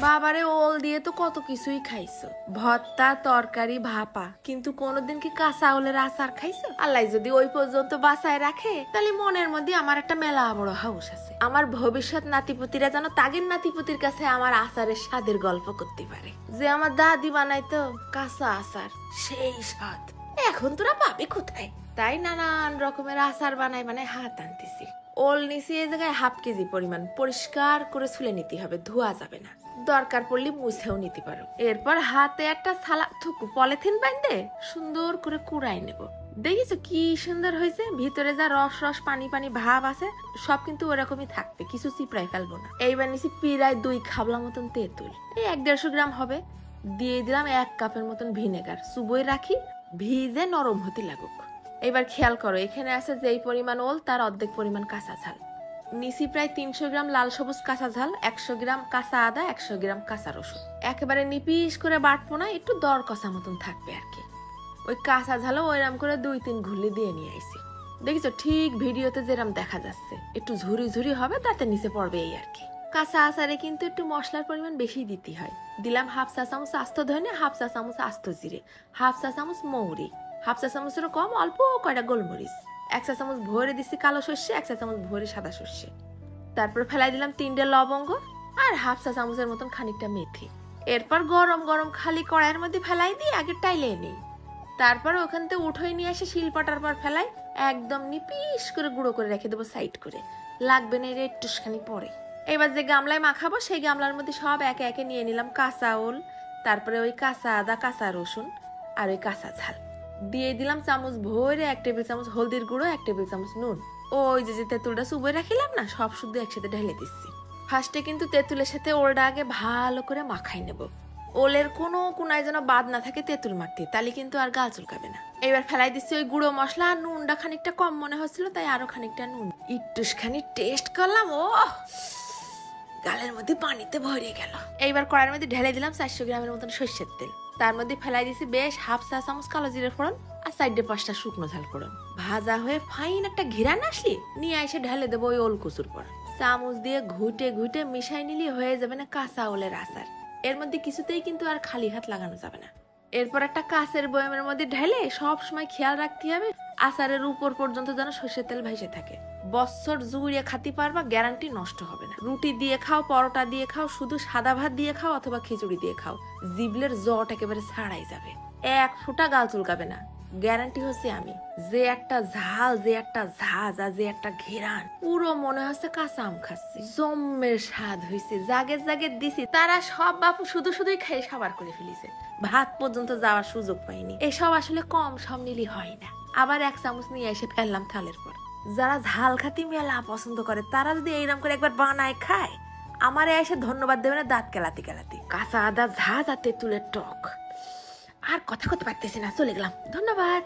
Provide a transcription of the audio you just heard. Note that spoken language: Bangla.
বাবারে ওল দিয়ে তো কত কিছুই খাইছো, ভর্তা, তরকারি, ভাপা, কিন্তু কোনোদিন কি কাঁচা ওলের আচার খাইছো? আল্লাহ যদি ওই পর্যন্ত বাঁচায় রাখে তাহলে মনের মধ্যে আমার একটা মেলা বড় হাউস আছে। আমার ভবিষ্যৎ নাতিপুতিরা যেন তাগের নাতিপুতির কাছে আমার আচারের স্বাদের গল্প করতে পারে, যে আমার দাদি বানাইতো কাঁচা আচার, সেই স্বাদ এখন তোরা পাবি কোথায়। তাই নানান রকমের আচার বানায় হাত আনতেছি। ওল নিচে এই জায়গায় হাফ কেজি পরিমাণ পরিষ্কার করে ছুলে নিতে হবে, ধোয়া যাবে না, দরকার পড়লে মুছেও নিতে পারো। এরপর হাতে একটা থালা থুকু পলিথিন বাঁধে সুন্দর করে কুড়াই নেব। দেখিছো কি সুন্দর হয়েছে, ভিতরে যা রস রস পানি পানি ভাব আছে সব কিন্তু ওরকমই থাকবে, কিছু চিপড়াই ফেলবো না। এইবার নিচে প্রায় 2 খাবলা মতন তেঁতুল, এই 1-150 গ্রাম হবে। দিয়ে দিলাম 1 কাপের মতন ভিনেগার, চুবোই রাখি ভিজে নরম হতে লাগুক। এবার খেয়াল করো, এখানে আছে যেই পরিমাণ ওল তার অর্ধেক পরিমাণ কাঁচা ঝাল। নিচি প্রায় 300 গ্রাম লাল সবুজ কাঁচা ঝাল, 100 গ্রাম কাঁচা আদা, 100 গ্রাম কাঁচা রসুন। একেবারে নিপিস করে বাটবো না, একটু দর কষা মতন থাকবে আর কি। ওই কাঁচা ঝালও ওইরাম করে 2-3 ঘুলি দিয়ে নিয়ে আইছি। দেখিছো ঠিক ভিডিওতে যেরাম দেখা যাচ্ছে, একটু ঝুরি ঝুরি হবে, তাতে নিচে পড়বে এই আর কি। কাঁচা আচারে কিন্তু একটু মশলার পরিমাণ বেশি দিতে হয়। দিলাম 1/2 চা চামচ আস্ত ধনে, 1/2 চা চামচ আস্ত জিরে, 1/2 চা চামচ মৌরি, 1/2 চা চামচেরও কম অল্প কয়টা গোলমরিচ, 1 চা চামচ ভরে দিচ্ছি কালো সর্ষে, 1 চা চামচ ভরে সাদা সর্ষে। তারপর ফেলাই দিলাম 3টে লবঙ্গ আর 1/2 চা চামচের মতন খানিকটা মেথি। এরপর গরম গরম খালি কড়াইয়ের মধ্যে ফেলাই দিয়ে আগে টাইলে নিই। তারপর ওখান থেকে উঠোই নিয়ে এসে শিলপাটার পর ফেলাই, একদম নিপিস করে গুঁড়ো করে রেখে দেবো সাইড করে, লাগবে না এর একটুখানি পরে। এবার যে গামলায় মাখাবো সেই গামলার মধ্যে সব একে একে নিয়ে নিলাম কাঁচা ওল, তারপরে ওই কাঁচা আদা, কাঁচা রসুন আর ওই কাঁচা ঝাল। দিয়ে দিলাম চামচ ভরে 1 টেবিল চামচ হলদির গুঁড়ো, 1 টেবিল চামচ নুন। ওই যে তেঁতুলটা চুবই রাখিলাম না, সব শুদ্ধ একসাথে ঢেলে দিচ্ছি। ফার্স্টে কিন্তু তেঁতুলের সাথে ওলটা আগে ভালো করে মাখাই নেব। ওলের কোনো কোনায় যেন বাদ না থাকে তেঁতুল মাখতে, তাহলে কিন্তু আর গাল চুলকাবে না। এবার ফেলাই দিচ্ছি ওই গুঁড়ো মশলা, আর নুনটা খানিকটা কম মনে হচ্ছিল তাই আরো খানিকটা নুন একটুখানি টেস্ট করলাম, ও গালের মধ্যে পানিতে ভরে গেল। এইবার কড়াইয়ের মধ্যে ঢেলে দিলাম 400 গ্রামের মতন সর্ষের তেল। তার মধ্যে ফেলাই দিয়েছি বেশ 1/2 চা চামচ কালো জিরে ফোড়ন আর 4-5টা শুকনো ঝাল ফোড়ন। ভাজা হয়ে ফাইন একটা ঘিরান আসলে নিয়ে এসে ঢেলে দেবো ওই ওল কচুর পর। চামচ দিয়ে ঘুটে ঘুটে মিশাই নিলে হয়ে যাবে না কাঁচা ওলের আচার। এর মধ্যে কিছুতেই কিন্তু আর খালি হাত লাগানো যাবে না। এরপর একটা কাঁচের বয়ামের মধ্যে ঢেলে সব সময় খেয়াল রাখতে হবে আচারের উপর পর্যন্ত যেন সর্ষের তেল ভেসে থাকে। বছর জুড়ে খাতে পারবা, গ্যারান্টি নষ্ট হবে না। রুটি দিয়ে খাও, পরোটা দিয়ে খাও, শুধু সাদা ভাত দিয়ে খাও অথবা খিচুড়ি দিয়ে খাও, জিবলের জট একেবারে ছাড়াই যাবে, 1 ফোঁটা গাল চুলকাবে না। গ্যারান্টি হচ্ছে আমি। যে একটা ঝাল, যে একটা ঝাঁজ আর যে একটা ঘেরান, পুরো মনে হচ্ছে কাঁচা আম খাচ্ছি। জম্মের স্বাদ হয়েছে, জাগে জাগে দিছি, তারা সব বাপু শুধু শুধুই খেয়ে সাবার করে ফেলিছে, ভাত পর্যন্ত যাওয়ার সুযোগ পাইনি। এসব আসলে কম সব নিলি হয় না। আবার 1 চামচ নিয়ে এসে ফেললাম থালের পর। যারা ঝাল খাতি মেলা পছন্দ করে তারা যদি এইরকম করে একবার বানায় খায়, আমারে এসে ধন্যবাদ দেবে না দাঁত কেলাতি কেলাতি। কাঁচা আদা ঝাঁজ আর তেঁতুলের টক, আর কথা করতে পারতেছি না, চলে গেলাম, ধন্যবাদ।